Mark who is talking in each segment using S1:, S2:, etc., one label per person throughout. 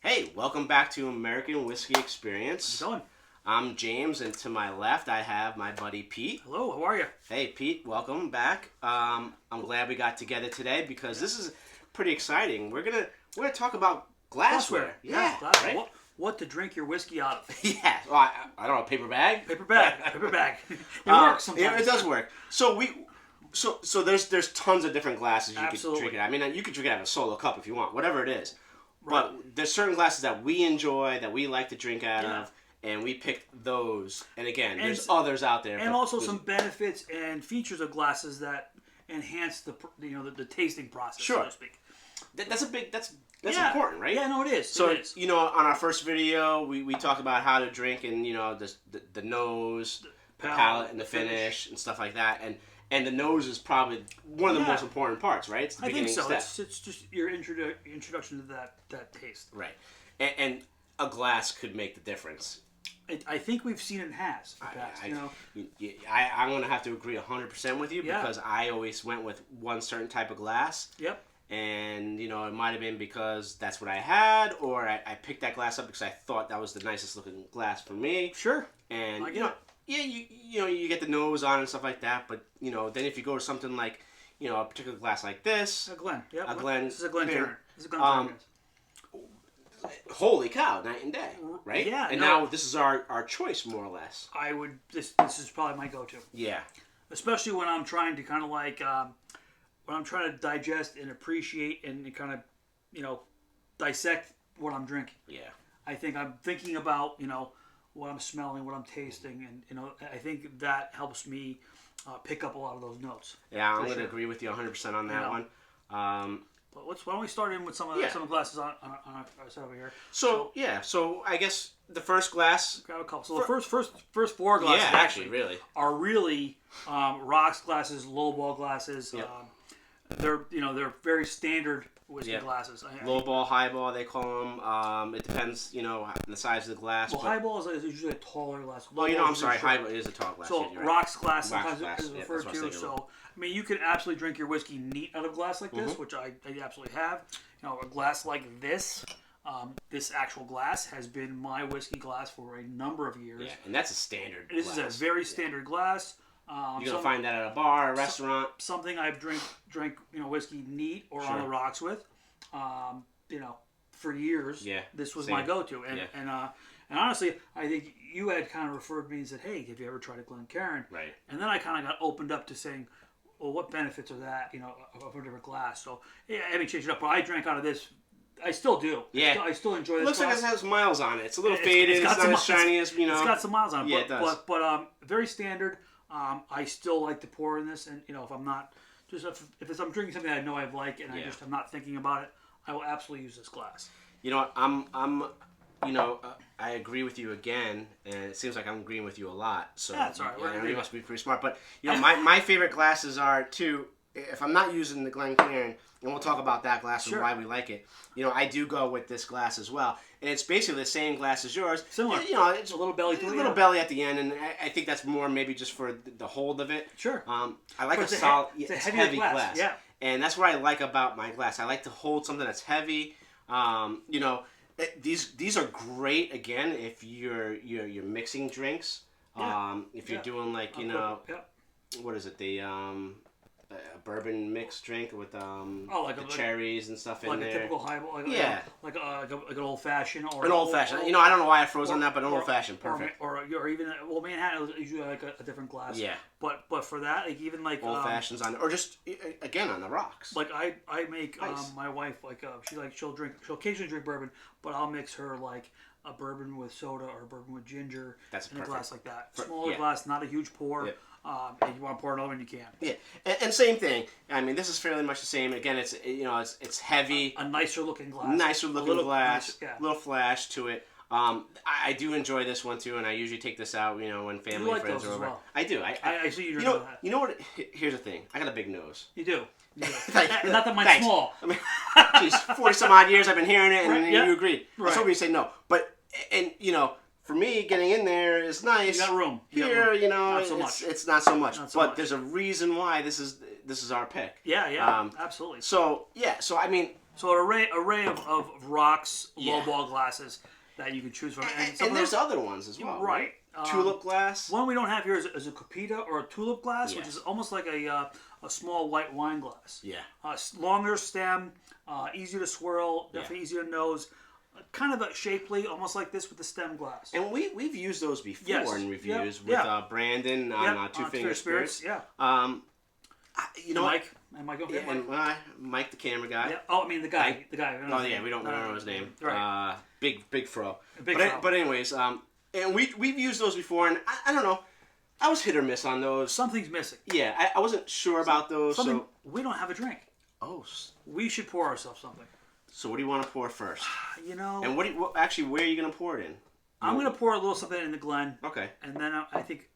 S1: Hey, welcome back to American Whiskey Experience.
S2: How's it going?
S1: I'm James, and to my left, I have my buddy Pete.
S2: Hello, how are you?
S1: Hey, Pete, welcome back. I'm glad we got together today because this is pretty exciting. We're gonna talk about glassware.
S2: Yeah, glassware.
S1: Right?
S2: What to drink your whiskey out of?
S1: Yeah. Well, I don't know, paper bag.
S2: Paper bag. It works sometimes.
S1: It does work. So there's tons of different glasses you could drink it. I mean, you could drink it out of a solo cup if you want, whatever it is.
S2: Right.
S1: But there's certain glasses that we enjoy, that we like to drink out of, and we picked those. And again, there's others out there.
S2: And also some benefits and features of glasses that enhance the tasting process, so to speak.
S1: That's important, right?
S2: Yeah, no, it is.
S1: So,
S2: it is.
S1: On our first video, we talked about how to drink and, the nose, the palate, and the finish, and stuff like that. And the nose is probably one of the most important parts, right? It's the beginning
S2: so.
S1: step.
S2: It's just your introduction to that taste.
S1: Right. And a glass could make the difference.
S2: I think we've seen it has in the past,
S1: I'm going to have to agree 100% with you because I always went with one certain type of glass.
S2: Yep.
S1: And, it might have been because that's what I had, or I picked that glass up because I thought that was the nicest looking glass for me.
S2: Sure.
S1: And, you get the nose on and stuff like that, but, then if you go to something like, a particular glass like this.
S2: A Glen. Yep.
S1: A Glen.
S2: This is a Glencairn. This is a Glencairn.
S1: Holy cow, night and day, right?
S2: Yeah.
S1: And now this is our choice, more or less.
S2: This is probably my go-to.
S1: Yeah.
S2: Especially when I'm trying to kind of when I'm trying to digest and appreciate and kind of, dissect what I'm drinking.
S1: Yeah.
S2: I think I'm thinking about, what I'm smelling, what I'm tasting, and, I think that helps me pick up a lot of those notes.
S1: Yeah, I'm going to agree with you 100% on that one.
S2: But why don't we start in with some of the glasses on our side over here?
S1: So I guess the first glass.
S2: Grab a couple. So the first four glasses are really rocks glasses, lowball glasses.
S1: Yep.
S2: They're very standard whiskey glasses.
S1: Lowball, highball, they call them. It depends, the size of the glass.
S2: Well, highball is usually a taller glass.
S1: I'm sorry, highball is a tall glass.
S2: So rocks glass sometimes is referred to. So I mean, you can absolutely drink your whiskey neat out of a glass like this, which I absolutely have. A glass like this. This actual glass has been my whiskey glass for a number of years.
S1: Yeah, and that's a standard glass.
S2: This is a very standard glass.
S1: You're going to find that at a bar, a restaurant.
S2: Something I've drank whiskey neat or on the rocks with, for years.
S1: Yeah,
S2: this was my go-to. And honestly, I think you had kind of referred me and said, hey, have you ever tried a Glencairn?
S1: Right.
S2: And then I kind of got opened up to saying, well, what benefits are that, of a different glass? So, yeah, I haven't changed it up, but I drank out of this. I still do.
S1: Yeah.
S2: I still enjoy this.
S1: It looks
S2: glass.
S1: like it has miles on it. It's a little faded. It's not as shiny as,
S2: It's got some miles on it.
S1: Yeah, it does.
S2: But very standard. I still like to pour in this, and if I'm not I'm drinking something I know I like, and I'm not thinking about it, I will absolutely use this glass.
S1: I agree with you again, and it seems like I'm agreeing with you a lot. So
S2: that's all right.
S1: You must be pretty smart. But my favorite glasses are too. If I'm not using the Glencairn, and we'll talk about that glass and why we like it. I do go with this glass as well, and it's basically the same glass as yours.
S2: Similar.
S1: It's
S2: a little belly.
S1: A little belly at the end, and I think that's more maybe just for the hold of it.
S2: Sure.
S1: I like a solid, it's a heavy glass.
S2: Yeah.
S1: And that's what I like about my glass. I like to hold something that's heavy. These are great again if you're mixing drinks. If you're doing what is it, a bourbon mixed drink with the cherries and stuff in there.
S2: Like a typical highball, like an old fashioned or
S1: an old fashioned. I don't know why I froze on that, but an old fashioned, perfect.
S2: Or even Manhattan is usually like a different glass.
S1: Yeah.
S2: But for that, even
S1: old fashions on, or just again on the rocks.
S2: Like I make my wife she'll occasionally drink bourbon, but I'll mix her like a bourbon with soda or a bourbon with ginger in a glass like that. Smaller glass, not a huge pour. Yep. And you want to pour another one, you can.
S1: Yeah, and same thing. I mean, this is fairly much the same. Again, it's heavy.
S2: A nicer looking glass.
S1: Little flash to it. I do enjoy this one too, and I usually take this out, when family and friends are over. Well. I do.
S2: I see you doing that.
S1: You know what? Here's the thing. I got a big nose.
S2: You do. Not that mine's small.
S1: I mean, geez, 40 some odd years I've been hearing it, and you agreed.
S2: Right.
S1: I was hoping you say no, but for me, getting in there is nice.
S2: You got room.
S1: Here,
S2: not so much.
S1: It's not so much. But there's a reason why this is our pick.
S2: Yeah, absolutely.
S1: So I mean,
S2: So an array of rocks, lowball glasses that you can choose from.
S1: And there's other ones as well. Right. Tulip glass.
S2: One we don't have here is a copita or a tulip glass, which is almost like a small white wine glass.
S1: Yeah.
S2: Longer stem, easier to swirl, definitely easier to nose. Kind of a shapely, almost like this with the stem glass.
S1: And we've used those before in reviews with Brandon on Two Finger Spirits.
S2: Yeah.
S1: You know,
S2: Mike. And Mike,
S1: Mike, the camera guy.
S2: Yeah. Oh, I mean the guy. The guy.
S1: Oh yeah, we don't know his name.
S2: Right.
S1: Big fro.
S2: Fro.
S1: But anyways, and we've used those before, and I don't know. I was hit or miss on those.
S2: Something's missing.
S1: Yeah, I wasn't sure about those. So
S2: we don't have a drink.
S1: Oh.
S2: We should pour ourselves something.
S1: So what do you want to pour first?
S2: You know.
S1: And actually, where are you going to pour it in?
S2: I'm going to pour a little something in the Glen.
S1: Okay.
S2: And then I think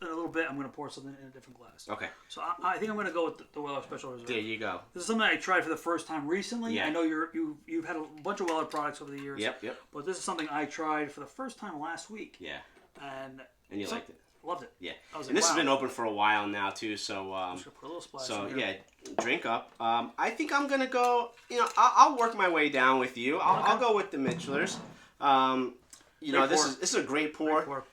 S2: in a little bit I'm going to pour something in a different glass.
S1: Okay.
S2: So I think I'm going to go with the Weller Special Reserve.
S1: There you go.
S2: This is something I tried for the first time recently.
S1: Yeah.
S2: I know you've had a bunch of Weller products over the years.
S1: Yep.
S2: But this is something I tried for the first time last week.
S1: Yeah.
S2: And
S1: you liked it.
S2: Loved it.
S1: Yeah.
S2: And
S1: this has been open for a while now too, so
S2: I'm just gonna put a little splash in
S1: here. Drink up. I think I'm gonna go. I'll work my way down with you. I'll go with the Mitchellers. This is a great pour.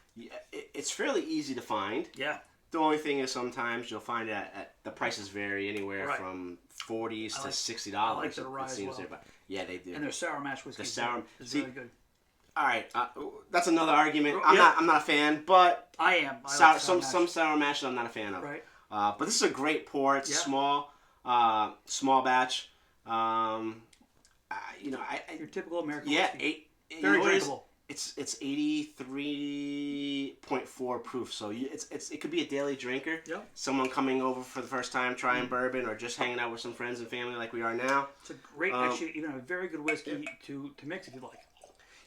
S1: It's fairly easy to find.
S2: Yeah.
S1: The only thing is sometimes you'll find at the prices vary anywhere from $40 to $60.
S2: I like the rye as well.
S1: Yeah, they do.
S2: And their sour mash whiskey is very good.
S1: All right, that's another argument. I'm not a fan, but
S2: I am.
S1: Some sour mash I'm not a fan of.
S2: Right.
S1: But this is a great pour. It's small batch.
S2: Your typical American
S1: whiskey.
S2: Very drinkable.
S1: It's 83.4 proof, so it could be a daily drinker.
S2: Yep.
S1: Someone coming over for the first time trying bourbon, or just hanging out with some friends and family like we are now.
S2: It's a great, actually, even a very good whiskey to mix if you like.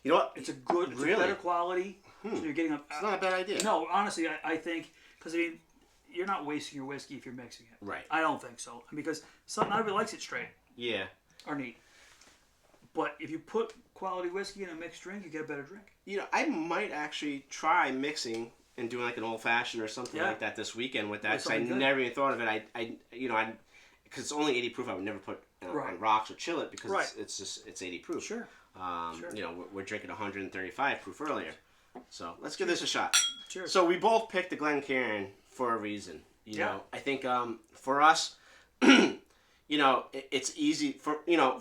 S1: You know what?
S2: It's a better quality. So you're getting
S1: it's not a bad idea.
S2: No, honestly, I think, because you're not wasting your whiskey if you're mixing it.
S1: Right.
S2: I don't think so, because not everybody likes it straight.
S1: Yeah.
S2: Or neat. But if you put quality whiskey in a mixed drink, you get a better drink.
S1: I might actually try mixing and doing like an old fashioned or something like that this weekend with that. Because I never even thought of it. Because it's only 80 proof. I would never put on rocks or chill it because it's 80 proof.
S2: Sure.
S1: We're drinking 135 proof earlier. So let's give this a shot.
S2: Cheers.
S1: So we both picked the Glencairn for a reason. You know, I think for us, it's easy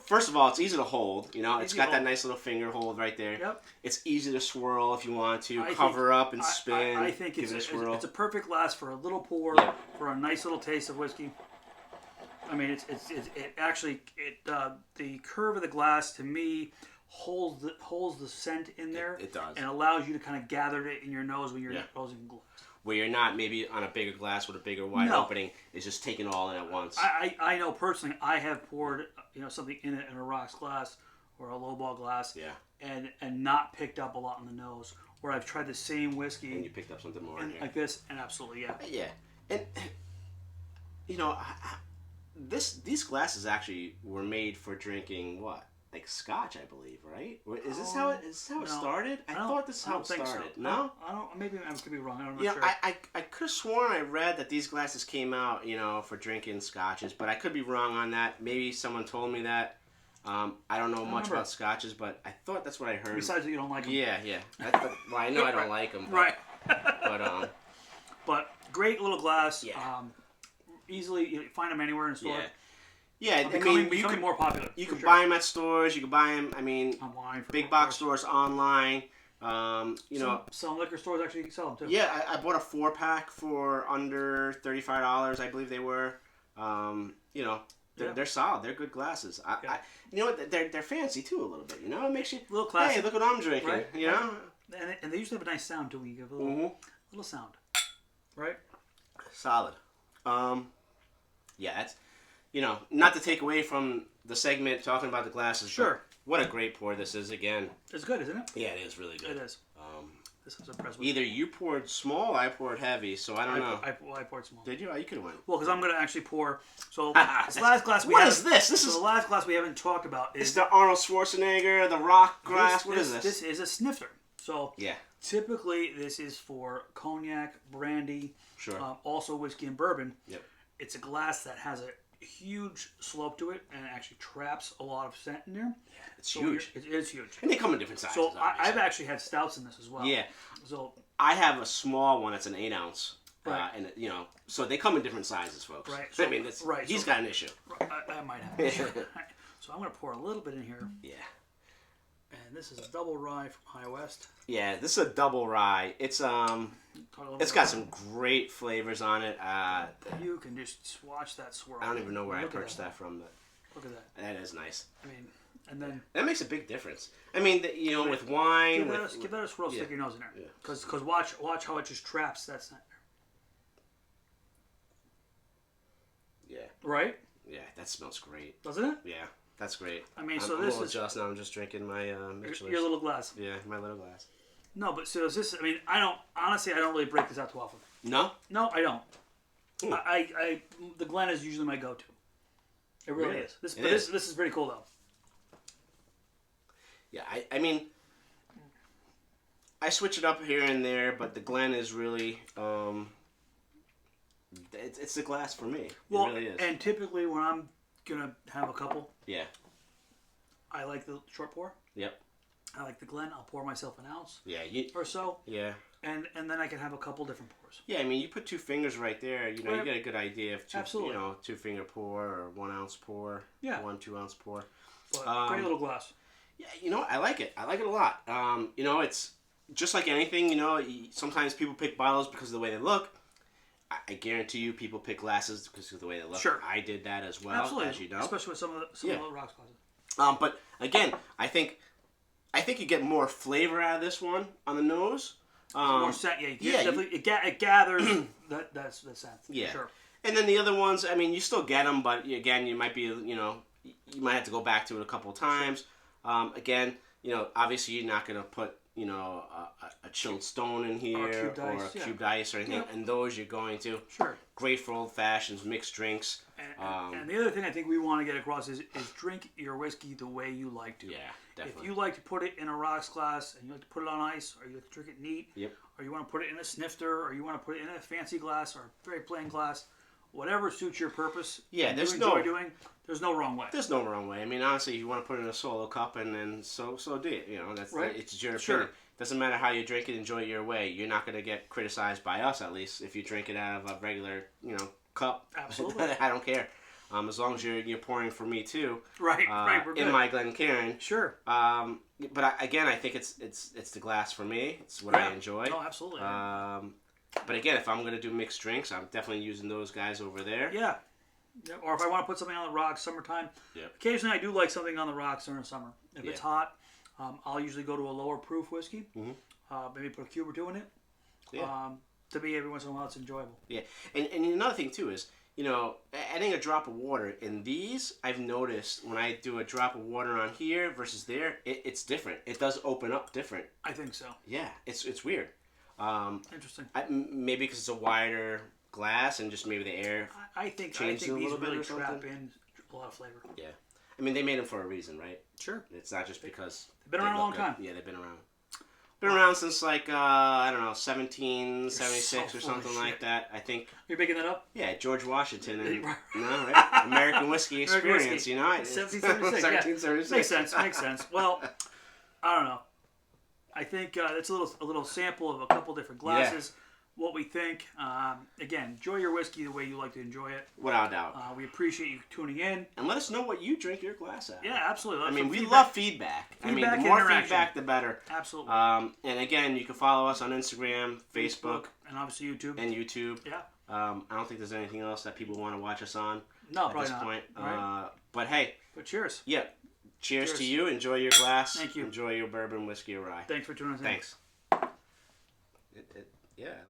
S1: first of all, it's easy to hold. It's got that nice little finger hold right there.
S2: Yep.
S1: It's easy to swirl if you want to, cover up and spin.
S2: I think it's a perfect glass for a little pour, for a nice little taste of whiskey. I mean, it actually the curve of the glass to me holds the scent in there.
S1: It does,
S2: and allows you to kind of gather it in your nose when you're closing the glass.
S1: Where you're not maybe on a bigger glass with a bigger wide opening, is just taking it all in at once.
S2: I know personally, I have poured something in a rocks glass or a lowball glass, and not picked up a lot on the nose. Where I've tried the same whiskey
S1: and you picked up something more
S2: like this, and absolutely
S1: and these glasses actually were made for drinking what? Like scotch, I believe, right? Is this how it started? I thought this is how it started. So. No?
S2: I don't. Maybe I could be wrong. I'm not
S1: sure.
S2: I
S1: could have sworn I read that these glasses came out, for drinking scotches, but I could be wrong on that. Maybe someone told me that. I don't know much about scotches, but I thought that's what I heard.
S2: Besides that you don't like them.
S1: Yeah. I know I don't like them.
S2: Right.
S1: But
S2: great little glass. Yeah. Easily you find them anywhere in the store.
S1: Yeah,
S2: becoming more popular.
S1: You can buy them at stores. You can buy them.
S2: Online,
S1: big box stores, online.
S2: Some liquor stores actually sell them too.
S1: Yeah, I bought a 4-pack for under $35. I believe they were. They're solid. They're good glasses. You know what? They're fancy too a little bit. It makes you
S2: a little classy.
S1: Hey, look what I'm drinking.
S2: Right?
S1: And
S2: they usually have a nice sound too when you give a little sound. Right.
S1: Solid. That's. Not to take away from the segment talking about the glasses.
S2: Sure.
S1: What a great pour this is again.
S2: It's good, isn't it?
S1: Yeah, it is really good.
S2: It is. This is impressive.
S1: Either you poured small, I poured heavy, so I don't know.
S2: I poured small.
S1: Did you? Oh, you could have went.
S2: Well, because I'm going to actually pour. So this last glass
S1: What is this?
S2: The last glass we haven't talked about is...
S1: It's the Arnold Schwarzenegger, the rock glass. What is this?
S2: This is a snifter. So typically this is for cognac, brandy,
S1: sure.
S2: Also whiskey and bourbon.
S1: Yep.
S2: It's a glass that has huge slope to it, and it actually traps a lot of scent in there.
S1: Yeah, it's huge.
S2: It is huge.
S1: And they come in different sizes.
S2: So I've actually had stouts in this as well.
S1: Yeah.
S2: So
S1: I have a small one that's an 8 ounce. Right. And so they come in different sizes, folks.
S2: Right. So,
S1: I mean, he's got an issue.
S2: I might have an issue. So I'm going to pour a little bit in here.
S1: Yeah.
S2: And this is a double rye from High West.
S1: Yeah, this is a double rye. It's got some great flavors on it.
S2: You can just watch that swirl.
S1: I don't even know where I purchased that from. But
S2: look at that.
S1: That is nice.
S2: I mean, and then
S1: that makes a big difference. I mean, with wine,
S2: give that a swirl. Stick your nose in there. Because watch how it just traps that scent.
S1: Yeah.
S2: Right.
S1: Yeah, that smells great.
S2: Doesn't it?
S1: Yeah. That's great.
S2: I mean,
S1: I'm a little jealous now. I'm just drinking my Michelin.
S2: Your little glass.
S1: Yeah, my little glass.
S2: No, but so is this? I mean, I don't really break this out too often.
S1: No.
S2: No, I don't. The Glen is usually my go-to. It really is. This is pretty cool though.
S1: Yeah, I mean, I switch it up here and there, but the Glen is really it's the glass for me. Well, it really is.
S2: And typically when I'm gonna have a couple, I like the short pour.
S1: Yep.
S2: I like the Glen. I'll pour myself an ounce.
S1: Yeah.
S2: Or so.
S1: Yeah.
S2: And then I can have a couple different pours.
S1: Yeah, I mean, you put 2 fingers right there. You get a good idea of 2-finger pour or 1 ounce pour.
S2: Yeah.
S1: 1-2 ounce pour.
S2: But great little glass.
S1: Yeah, I like it. I like it a lot. It's just like anything. Sometimes people pick bottles because of the way they look. I guarantee you, people pick glasses because of the way they look.
S2: Sure.
S1: I did that as well.
S2: Absolutely.
S1: As you know,
S2: especially with some of the rocks glasses.
S1: But again, I think you get more flavor out of this one on the nose.
S2: More scent, definitely. It gathers that's the scent.
S1: Yeah,
S2: sure.
S1: And then the other ones, I mean, you still get them, but again, you might be, you might have to go back to it a couple of times. Again, obviously you're not going to put, a chilled stone in here or cubed ice or anything, and those you're going to.
S2: Sure.
S1: Great for old fashions, mixed drinks.
S2: And the other thing I think we want to get across is drink your whiskey the way you like to.
S1: Yeah, definitely.
S2: If you like to put it in a rocks glass and you like to put it on ice, or you like to drink it neat, or you want to put it in a snifter, or you want to put it in a fancy glass or a very plain glass, whatever suits your purpose.
S1: Yeah,
S2: there's no wrong way.
S1: There's no wrong way. I mean, honestly, you want to put it in a solo cup, and then so do it. That's
S2: right.
S1: It's your opinion. Doesn't matter how you drink it. Enjoy it your way. You're not going to get criticized by us, at least, if you drink it out of a regular, cup.
S2: Absolutely.
S1: I don't care. As long as you're pouring for me too.
S2: Right. We're good.
S1: In my Glencairn.
S2: Sure.
S1: But again, I think it's the glass for me. It's what I enjoy.
S2: Oh, absolutely.
S1: But again, if I'm going to do mixed drinks, I'm definitely using those guys over there.
S2: Yeah. Or if I want to put something on the rocks, summertime.
S1: Yeah.
S2: Occasionally, I do like something on the rocks during the summer. If it's hot, I'll usually go to a lower proof whiskey. Mm-hmm. Maybe put a cube or 2 in it.
S1: Yeah.
S2: To me, every once in a while, it's enjoyable.
S1: Yeah. And another thing, too, is, adding a drop of water in these, I've noticed when I do a drop of water on here versus there, it's different. It does open up different.
S2: I think so.
S1: Yeah. It's weird.
S2: Interesting.
S1: Maybe because it's a wider glass and just maybe the air
S2: I think
S1: these
S2: really trap in a lot of flavor.
S1: Yeah. I mean, they made them for a reason, right?
S2: Sure.
S1: It's not just because
S2: they've been around a long time.
S1: Yeah, they've been around. Been around since I don't know, 1776 or something like that. I think.
S2: You're making that up?
S1: Yeah, George Washington and right? American whiskey experience.
S2: 1776. 1776. Makes sense. Well, I don't know. I think it's a little sample of a couple different glasses. What we think. Again, enjoy your whiskey the way you like to enjoy it.
S1: Without doubt.
S2: We appreciate you tuning in.
S1: And let us know what you drink your glass at.
S2: Yeah, absolutely.
S1: We love feedback. The more feedback, the better.
S2: Absolutely.
S1: And again, you can follow us on Instagram, Facebook.
S2: And obviously YouTube.
S1: Yeah. I don't think there's anything else that people want to watch us on at this point.
S2: Right.
S1: But hey.
S2: But cheers.
S1: Yeah. Cheers to you. Enjoy your glass.
S2: Thank you.
S1: Enjoy your bourbon, whiskey, or rye.
S2: Thanks for tuning in.
S1: Thanks. Yeah.